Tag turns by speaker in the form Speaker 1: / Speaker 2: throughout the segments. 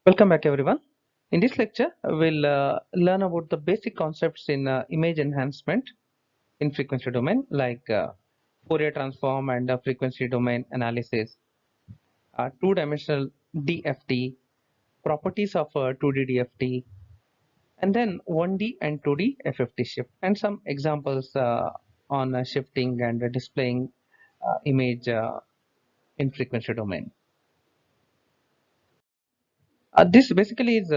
Speaker 1: Welcome back everyone. In this lecture, we'll learn about the basic concepts in image enhancement in frequency domain like Fourier transform and frequency domain analysis, two-dimensional DFT, properties of 2D DFT, and then 1D and 2D FFT shift, and some examples on shifting and displaying image in frequency domain. This basically is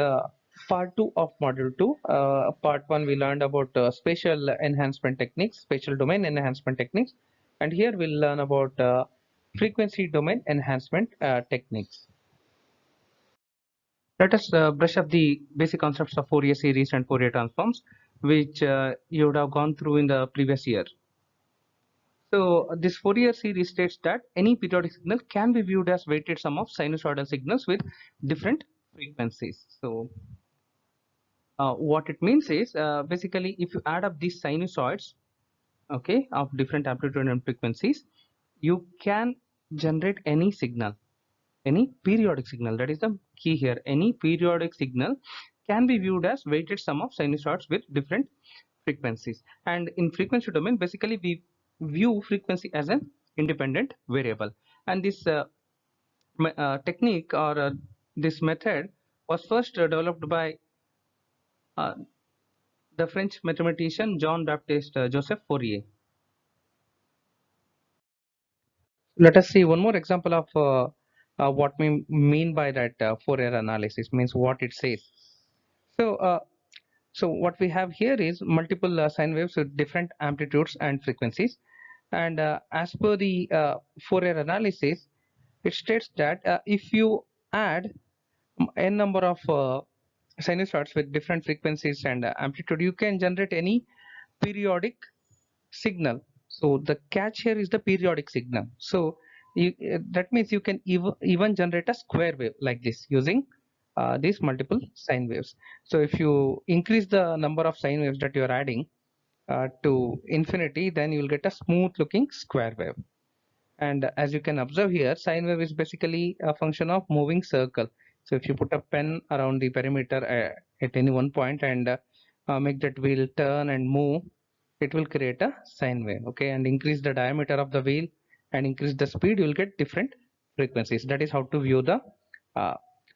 Speaker 1: part 2 of module 2. Part 1 we learned about spatial enhancement techniques, spatial domain enhancement techniques, and here we'll learn about frequency domain enhancement techniques. Let us brush up the basic concepts of Fourier series and Fourier transforms, which you would have gone through in the previous year. So this Fourier series states that any periodic signal can be viewed as weighted sum of sinusoidal signals with different frequencies. So what it means is basically if you add up these sinusoids, okay, of different amplitude and frequencies, you can generate any signal, any periodic signal. That is the key here. Any periodic signal can be viewed as weighted sum of sinusoids with different frequencies. And in frequency domain, basically we view frequency as an independent variable. And this technique or this method was first developed by the French mathematician Jean-Baptiste Joseph Fourier. Let us see one more example of what we mean by that Fourier analysis, means what it says. So what we have here is multiple sine waves with different amplitudes and frequencies, and as per the Fourier analysis, it states that if you add n number of sinusoids with different frequencies and amplitude, you can generate any periodic signal. So the catch here is the periodic signal. So that means you can even generate a square wave like this using these multiple sine waves. So if you increase the number of sine waves that you are adding to infinity, then you will get a smooth looking square wave. And as you can observe here, sine wave is basically a function of moving circle. So if you put a pen around the perimeter at any one point and make that wheel turn and move, it will create a sine wave. Okay, and increase the diameter of the wheel and increase the speed, you will get different frequencies. That is how to view the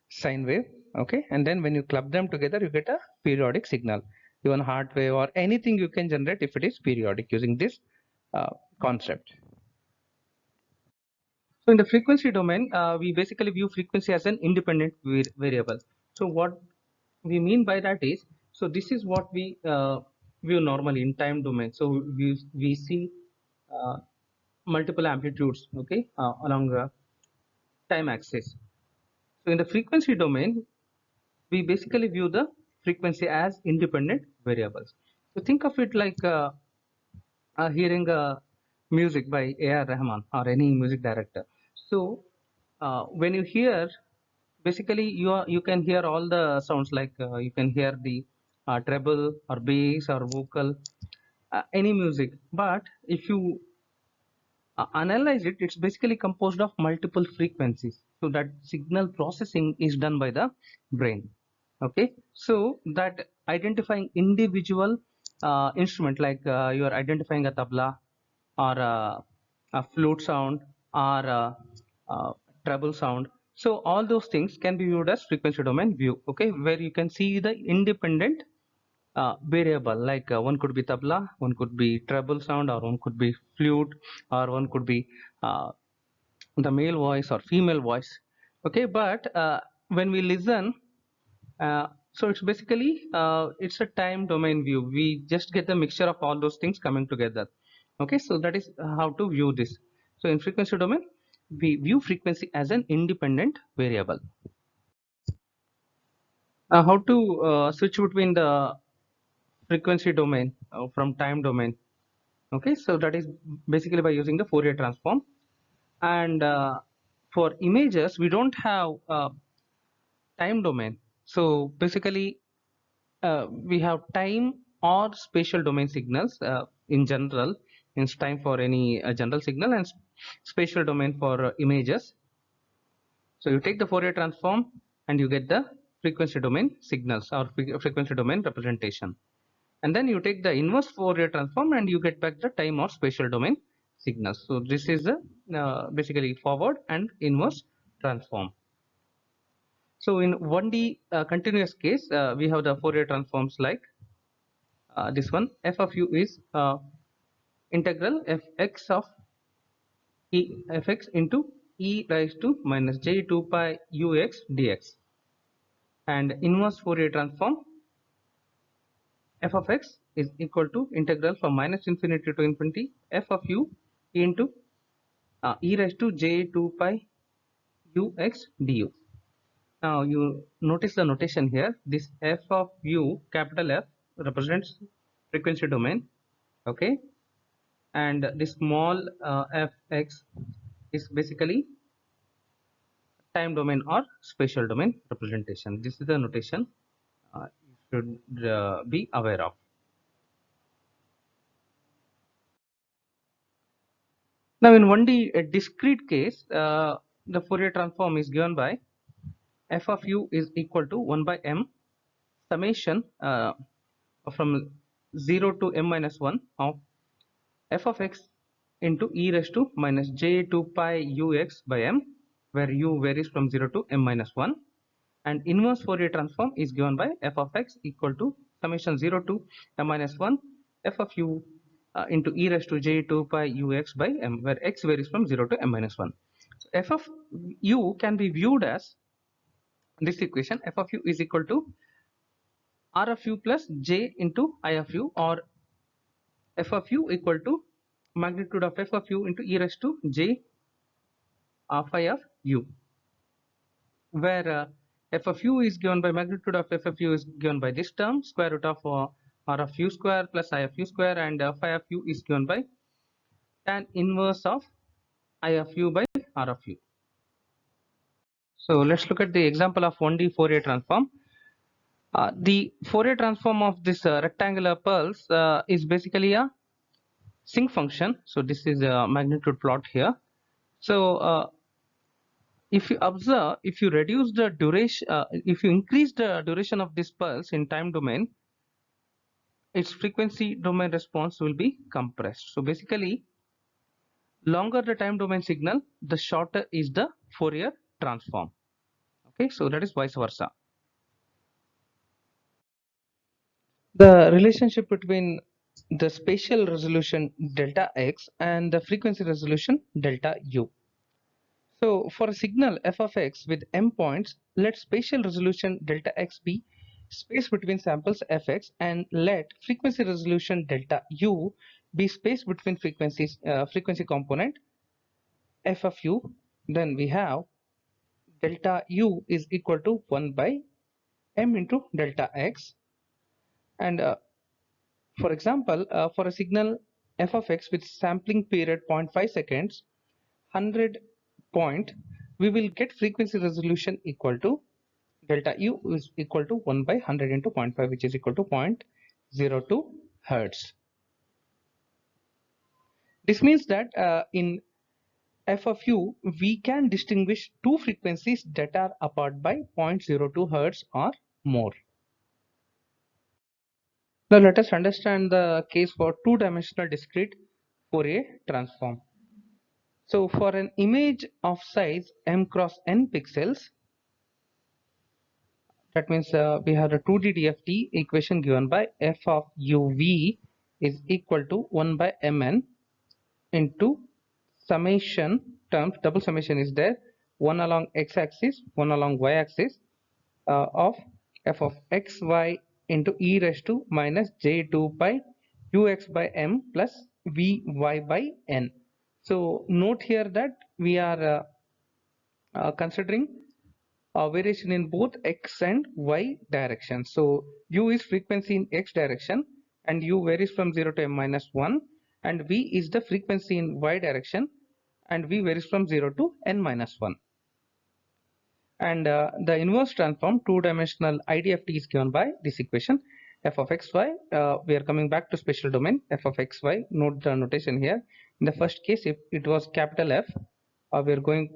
Speaker 1: sine wave. Okay, and then when you club them together, you get a periodic signal. Even heart wave or anything you can generate if it is periodic using this concept. So in the frequency domain, we basically view frequency as an independent variable. So what we mean by that is, so this is what we view normally in time domain. So we see multiple amplitudes, okay, along the time axis. So in the frequency domain, we basically view the frequency as independent variables. So think of it like hearing music by A.R. Rahman or any music director. So when you hear, basically you can hear all the sounds, like you can hear the treble or bass or vocal, any music. But if you analyze it, it's basically composed of multiple frequencies. So that signal processing is done by the brain. Okay, so that identifying individual instrument, like you are identifying a tabla or a flute sound or treble sound. So all those things can be viewed as frequency domain view. Okay, where you can see the independent variable, like one could be tabla, one could be treble sound, or one could be flute, or one could be the male voice or female voice. Okay, but when we listen, so it's basically it's a time domain view. We just get the mixture of all those things coming together. Okay, so that is how to view this. So in frequency domain, we view frequency as an independent variable. How to switch between the frequency domain from time domain? Okay, so that is basically by using the Fourier transform. And for images we don't have time domain. So basically we have time or spatial domain signals in general, means time for any general signal, and spatial domain for images. So you take the Fourier transform and you get the frequency domain signals or frequency domain representation, and then you take the inverse Fourier transform and you get back the time or spatial domain signals. So this is the basically forward and inverse transform. So in 1D continuous case, we have the Fourier transforms like this one. F of u is integral fx of fx into e raised to minus j2 pi ux dx, and inverse Fourier transform f of x is equal to integral from minus infinity to infinity f of u into e raised to j2 pi ux du. Now you notice the notation here. This f of u, capital F, represents frequency domain, okay, and this small fx is basically time domain or spatial domain representation. This is the notation you should be aware of. Now in 1D a discrete case, the Fourier transform is given by f of u is equal to 1 by m summation from 0 to m minus 1 of f of x into e raised to minus j2 pi ux by m, where u varies from 0 to m minus 1, and inverse Fourier transform is given by f of x equal to summation 0 to m minus 1 f of u into e raised to j2 pi ux by m, where x varies from 0 to m minus 1. So f of u can be viewed as this equation. F of u is equal to r of u plus j into I of u, or f of u equal to magnitude of f of u into e raised to j phi of u, where f of u is given by magnitude of f of u is given by this term square root of r of u square plus I of u square, and phi of u is given by tan inverse of I of u by r of u. So let's look at the example of 1D Fourier transform. The Fourier transform of this rectangular pulse is basically a sinc function. So this is a magnitude plot here. So if you observe, if you reduce the duration, if you increase the duration of this pulse in time domain, its frequency domain response will be compressed. So basically, longer the time domain signal, the shorter is the Fourier transform. Okay, so that is vice versa. The relationship between the spatial resolution delta x and the frequency resolution delta u. So for a signal f of x with m points, let spatial resolution delta x be space between samples fx, and let frequency resolution delta u be space between frequencies, frequency component f of u. Then we have delta u is equal to 1 by m into delta x, and for example, for a signal f of x with sampling period 0.5 seconds, 100 point, we will get frequency resolution equal to delta u is equal to 1 by 100 into 0.5, which is equal to 0.02 hertz. This means that in f of u, we can distinguish two frequencies that are apart by 0.02 hertz or more. Now let us understand the case for two-dimensional discrete Fourier transform. So for an image of size m cross n pixels, that means we have the 2D DFT equation given by f of uv is equal to 1 by mn into summation terms, double summation is there, one along x-axis, one along y-axis, of f of xy into e raised to minus j2 pi ux by m plus vy by n. So note here that we are considering variation in both x and y direction. So u is frequency in x direction and u varies from 0 to m minus 1, and v is the frequency in y direction, and v varies from 0 to n minus 1. And the inverse transform two-dimensional IDFT is given by this equation f of xy. We are coming back to special domain f of xy. Note the notation here. In the first case, if it was capital F, we are going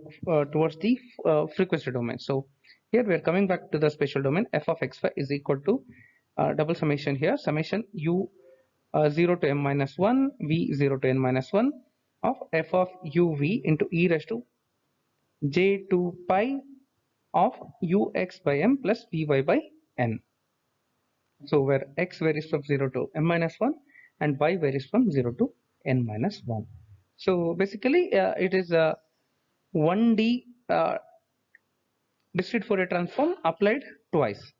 Speaker 1: towards the frequency domain. So here we are coming back to the special domain. F of xy is equal to double summation here, summation u 0 to m minus 1 v 0 to n minus 1 of f of uv into e raised to j 2 pi of ux by m plus vy by n. So where x varies from 0 to m minus 1 and y varies from 0 to n minus 1. So basically it is a 1D discrete Fourier transform applied twice.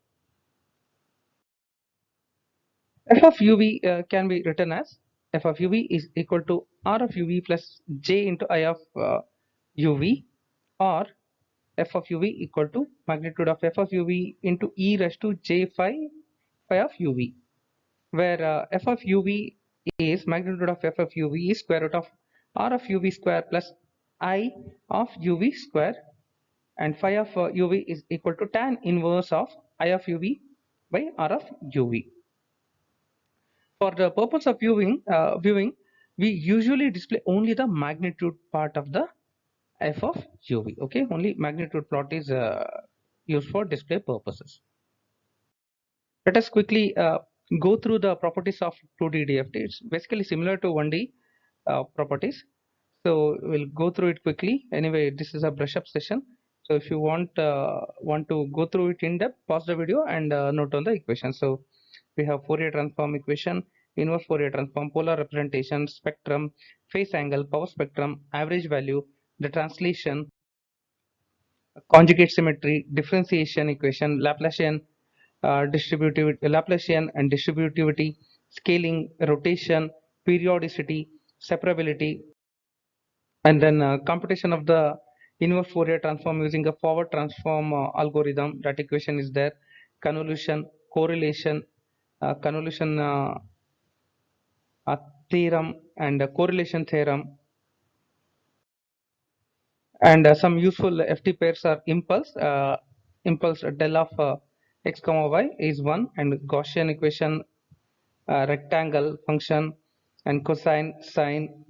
Speaker 1: F of uv can be written as f of uv is equal to r of uv plus j into I of uv, or f of uv equal to magnitude of f of uv into e raised to j phi of uv, where f of uv is magnitude of f of uv is square root of r of uv square plus I of uv square, and phi of uv is equal to tan inverse of I of uv by r of uv. For the purpose of viewing, we usually display only the magnitude part of the f of uv. Okay, only magnitude plot is used for display purposes. Let us quickly go through the properties of 2D DFT. It's basically similar to 1D properties. So we'll go through it quickly. Anyway, this is a brush up session. So if you want to go through it in depth, pause the video and note on the equation. So we have Fourier transform equation, inverse Fourier transform, polar representation, spectrum, phase angle, power spectrum, average value, the translation, conjugate symmetry, differentiation equation, Laplacian, Laplacian and distributivity, scaling, rotation, periodicity, separability, and then computation of the inverse Fourier transform using a forward transform algorithm. That equation is there. Convolution, correlation, convolution theorem, and correlation theorem. And some useful FT pairs are impulse. Impulse del of x comma y is 1, and Gaussian equation, rectangle function, and cosine, sine.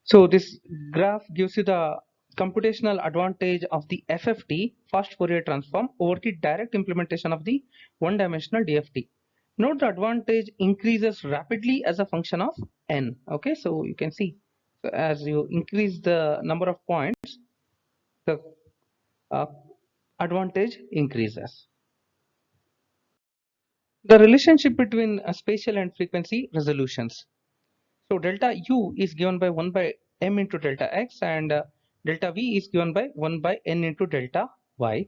Speaker 1: So this graph gives you the computational advantage of the FFT, fast Fourier transform, over the direct implementation of the one-dimensional DFT. Note the advantage increases rapidly as a function of n. Okay, so you can see, so as you increase the number of points, the uh, advantage increases. The relationship between spatial and frequency resolutions. So delta u is given by 1 by m into delta x, and delta v is given by 1 by n into delta y,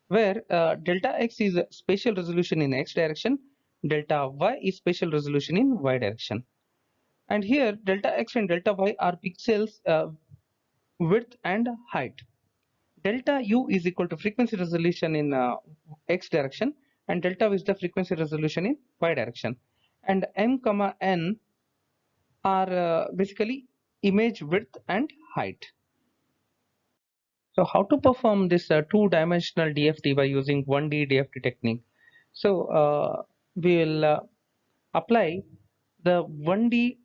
Speaker 1: where delta x is spatial resolution in x direction, delta y is spatial resolution in y direction. And here delta x and delta y are pixels width and height. Delta u is equal to frequency resolution in x direction, and delta v is the frequency resolution in y direction. And m comma n are basically image width and height. So how to perform this two-dimensional DFT by using 1D DFT technique? So we will apply the 1D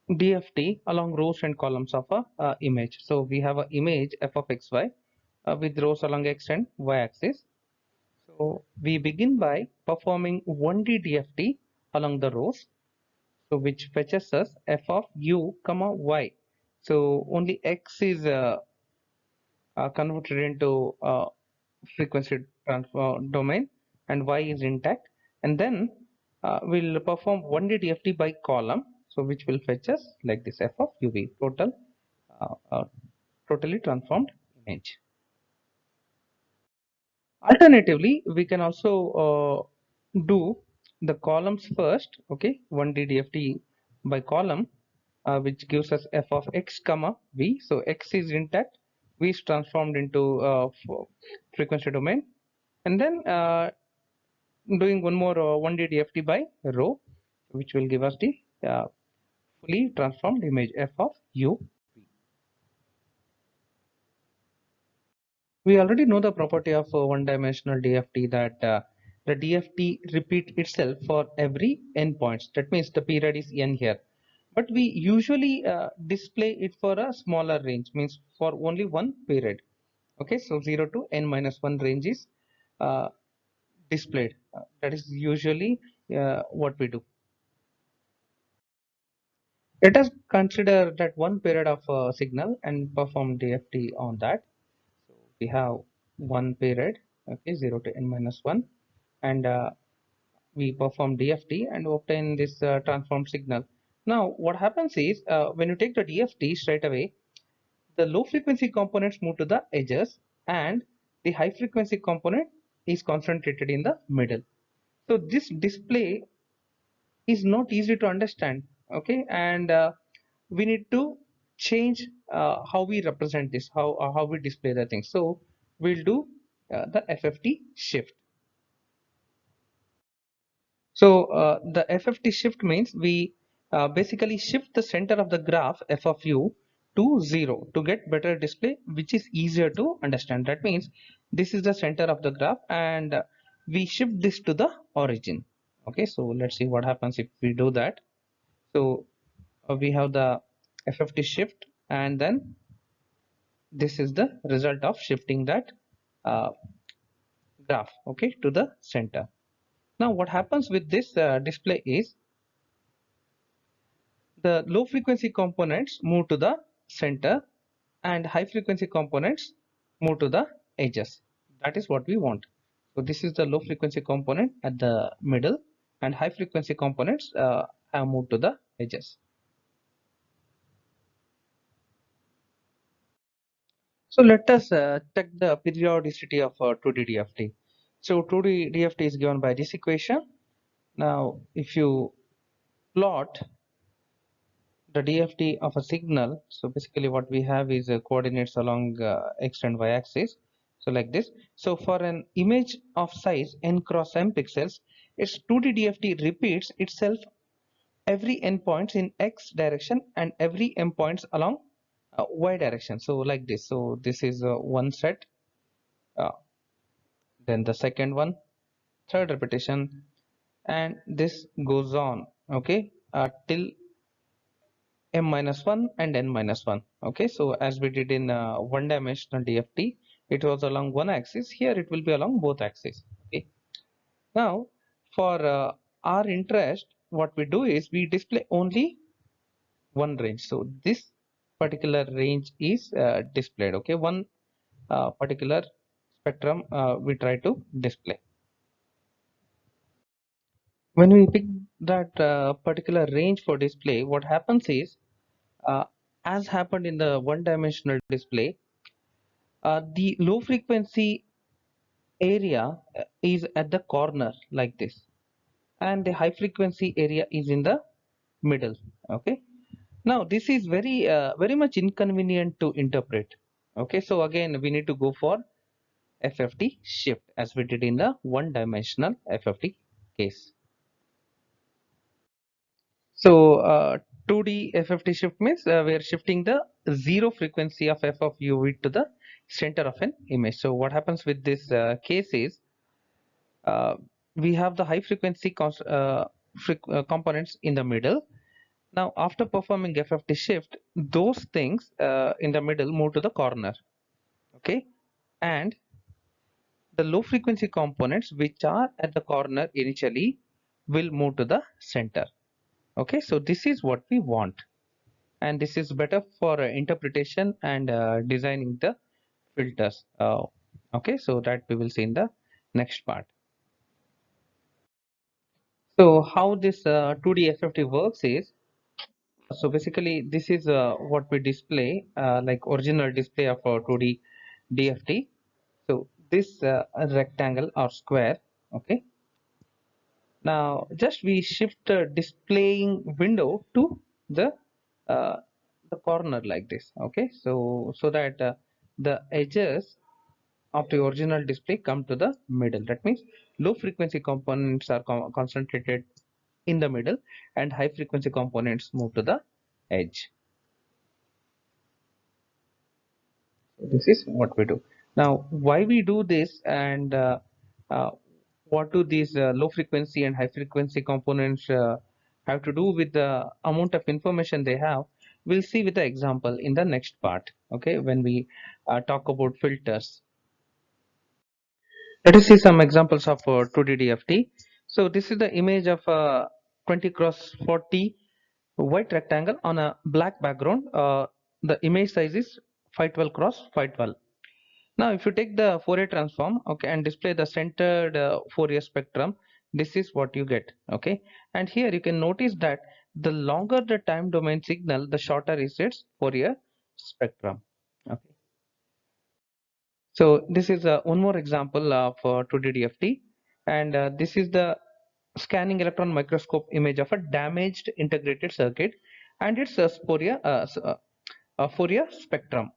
Speaker 1: DFT along rows and columns of a image. So we have an image f of xy with rows along x and y axis. So we begin by performing 1D DFT along the rows, so which fetches us f of u comma y. So only x is converted into frequency domain, and y is intact, and then we'll perform 1D DFT by column, so which will fetch us like this f of uv, totally transformed image. Alternatively, we can also do the columns first. Okay, 1D DFT by column, which gives us f of x comma v. So x is intact, v is transformed into frequency domain, and then doing one more 1D DFT by row, which will give us the fully transformed image f of u. We already know the property of one-dimensional DFT, that the DFT repeat itself for every n points. That means the period is n here. But we usually display it for a smaller range, means for only one period. Okay, so 0 to n minus 1 range is uh, displayed. That is usually what we do. Let us consider that one period of signal and perform DFT on that. So we have one period, okay, 0 to n minus 1, and we perform DFT and obtain this transformed signal. Now what happens is, when you take the DFT straight away, the low frequency components move to the edges and the high frequency component is concentrated in the middle. So this display is not easy to understand, okay, and we need to change how we represent this, how we display the thing. So we'll do the FFT shift. So the FFT shift means we basically shift the center of the graph f of u to 0 to get better display, which is easier to understand. That means this is the center of the graph, and we shift this to the origin. Okay, so let's see what happens if we do that. So we have the FFT shift, and then this is the result of shifting that uh, graph, okay, to the center. Now what happens with this display is, the low frequency components move to the center and high frequency components move to the edges. That is what we want. So this is the low frequency component at the middle, and high frequency components have moved to the edges. So let us check the periodicity of 2D DFT. So 2D DFT is given by this equation. Now if you plot the DFT of a signal, so basically what we have is coordinates along x and y axis. So like this. So for an image of size n cross m pixels, its 2D DFT repeats itself every n points in x direction and every m points along y direction. So like this. So this is one set, uh, then the second one, third repetition, and this goes on, okay, till m minus 1 and n minus 1. Okay, so as we did in one dimensional DFT, it was along one axis. Here it will be along both axes. Okay, now for our interest, what we do is we display only one range. So this particular range is displayed. Okay, one particular spectrum we try to display. When we pick that particular range for display, what happens is, uh, as happened in the one dimensional display, the low frequency area is at the corner like this, and the high frequency area is in the middle. Okay, now this is very much inconvenient to interpret. Okay, so again we need to go for FFT shift, as we did in the one dimensional FFT case. So 2D FFT shift means we are shifting the zero frequency of f of uv to the center of an image. So what happens with this case is, uh, we have the high frequency components in the middle. Now after performing FFT shift, those things in the middle move to the corner. Okay, and the low frequency components which are at the corner initially will move to the center. Okay, so this is what we want, and this is better for interpretation and designing the filters. Okay, so that we will see in the next part. So how this 2D FFT works is, so basically this is what we display, like original display of our 2D DFT. So this rectangle or square. Okay, now just we shift the displaying window to the uh, the corner like this. Okay, so that the edges of the original display come to the middle. That means low frequency components are concentrated in the middle, and high frequency components move to the edge. This is what we do. Now, why we do this, and uh, what do these low frequency and high frequency components have to do with the amount of information they have, we'll see with the example in the next part, okay, when we talk about filters. Let us see some examples of 2D DFT. So this is the image of a 20 cross 40 white rectangle on a black background. The image size is 512 cross 512. Now, if you take the Fourier transform, okay, and display the centered Fourier spectrum, this is what you get, okay. And here you can notice that the longer the time domain signal, the shorter is its Fourier spectrum, okay. So this is one more example of 2D DFT, and this is the scanning electron microscope image of a damaged integrated circuit and its Fourier spectrum.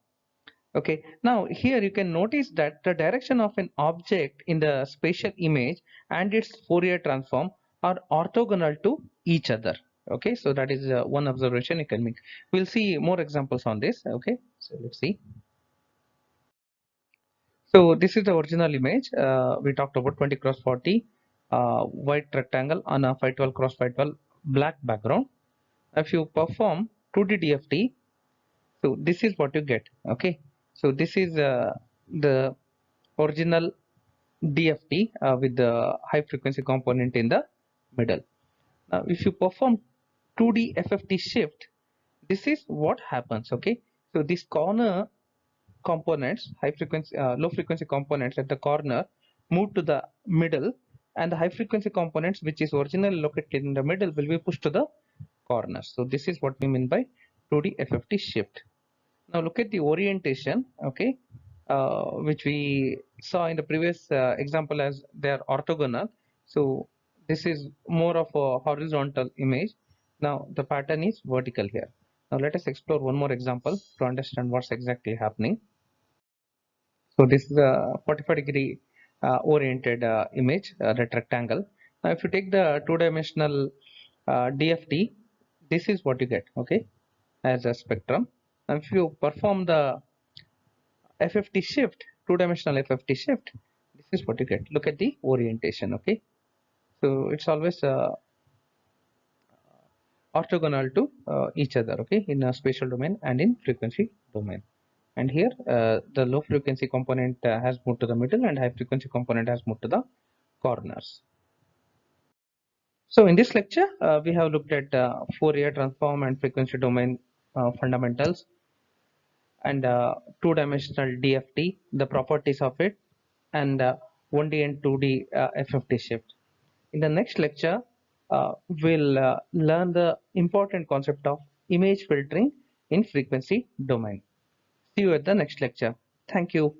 Speaker 1: Okay, now here you can notice that the direction of an object in the spatial image and its Fourier transform are orthogonal to each other. Okay, so that is one observation you can make. We'll see more examples on this. Okay, so let's see. So this is the original image. We talked about 20 cross 40 white rectangle on a 512 cross 512 black background. If you perform 2D DFT, so this is what you get. Okay, so this is the original DFT with the high frequency component in the middle. Now if you perform 2D FFT shift, this is what happens. Okay, so this corner components, high frequency low frequency components at the corner move to the middle, and the high frequency components which is originally located in the middle will be pushed to the corners. So this is what we mean by 2D FFT shift. Now look at the orientation, okay, which we saw in the previous example as they are orthogonal. So this is more of a horizontal image. Now the pattern is vertical here. Now let us explore one more example to understand what's exactly happening. So this is a 45-degree oriented image, that rectangle. Now if you take the two-dimensional DFT, this is what you get, okay, as a spectrum. And if you perform the FFT shift, two-dimensional FFT shift, this is what you get. Look at the orientation, okay. So it's always orthogonal to each other, okay, in a spatial domain and in frequency domain. And here the low frequency component has moved to the middle and high frequency component has moved to the corners. So in this lecture, we have looked at Fourier transform and frequency domain fundamentals, and two-dimensional DFT, the properties of it, and 1D and 2D FFT shift. In the next lecture, we'll learn the important concept of image filtering in frequency domain. See you at the next lecture. Thank you.